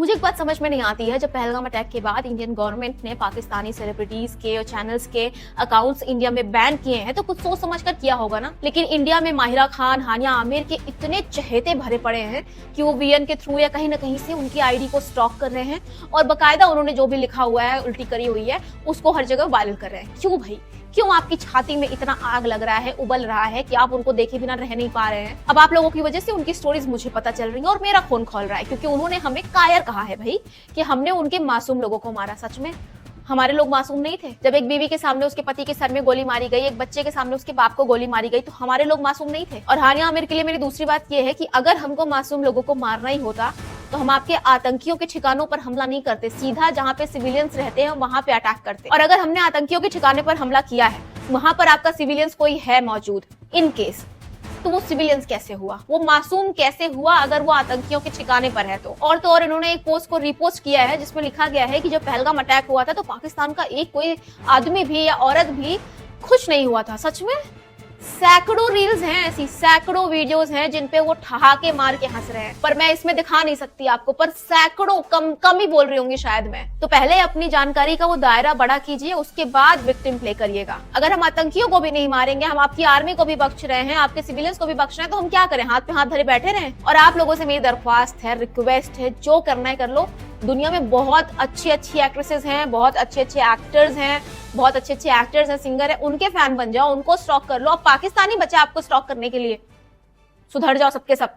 मुझे एक बात समझ में नहीं आती है, जब पहलगाम अटैक के बाद इंडियन गवर्नमेंट ने पाकिस्तानी सेलिब्रिटीज के और चैनल्स के अकाउंट्स इंडिया में बैन किए हैं, तो कुछ सोच समझ कर किया होगा ना। लेकिन इंडिया में माहिरा खान, हानिया आमिर के इतने चहेते भरे पड़े हैं कि वो वीएन के थ्रू या कहीं ना कहीं से उनकी आईडी को स्टॉक कर रहे हैं और बकायदा उन्होंने जो भी लिखा हुआ है, उल्टी करी हुई है, उसको हर जगह वायरल कर रहे हैं। क्यों भाई, क्यों आपकी छाती में इतना आग लग रहा है, उबल रहा है कि आप उनको देखे बिना रह नहीं पा रहे हैं। अब आप लोगों की वजह से उनकी स्टोरीज मुझे पता चल रही हैं और मेरा खून खौल रहा है, क्योंकि उन्होंने हमें कायर कहा है भाई कि हमने उनके मासूम लोगों को मारा। सच में हमारे लोग मासूम नहीं थे? जब एक बीवी के सामने उसके पति के सर में गोली मारी गई, एक बच्चे के सामने उसके बाप को गोली मारी गई, तो हमारे लोग मासूम नहीं थे? और हानिया आमिर के लिए मेरी दूसरी बात यह है कि अगर हमको मासूम लोगों को मारना ही होता तो हम आपके आतंकियों के ठिकानों पर हमला नहीं करते, सीधा जहां पे सिविलियंस रहते हैं वहां पे अटैक करते। और अगर हमने आतंकियों के ठिकाने पर हमला किया है, वहां पर आपका सिविलियंस कोई है मौजूद इन केस, तो वो सिविलियंस कैसे हुआ, वो मासूम कैसे हुआ अगर वो आतंकियों के ठिकाने पर है तो और इन्होंने एक पोस्ट को रिपोस्ट किया है जिसमें लिखा गया है कि जब पहलगाम अटैक हुआ था तो पाकिस्तान का एक कोई आदमी भी या औरत भी खुश नहीं हुआ था। सच में सैकड़ों रील्स हैं ऐसी, सैकड़ों वीडियोस हैं जिन पे वो ठहाके मार के हंस रहे हैं, पर मैं इसमें दिखा नहीं सकती आपको, पर सैकड़ों, कम ही बोल रही होंगी शायद मैं। तो पहले अपनी जानकारी का वो दायरा बड़ा कीजिए, उसके बाद विक्टिम प्ले करिएगा। अगर हम आतंकियों को भी नहीं मारेंगे, हम आपकी आर्मी को भी बख्श रहे हैं, आपके सिविलियंस को भी बख्श रहे हैं, तो हम क्या करें? हाथ पे हाथ धरे बैठे रहें? और आप लोगों से मेरी दरख्वास्त है, रिक्वेस्ट है, जो करना है कर लो। दुनिया में बहुत अच्छी एक्ट्रेसेस हैं, बहुत अच्छे एक्टर्स हैं, बहुत अच्छे एक्टर्स हैं, सिंगर हैं, उनके फैन बन जाओ, उनको स्टॉक कर लो। अब पाकिस्तानी बचे आपको स्टॉक करने के लिए, सुधर जाओ सबके सब।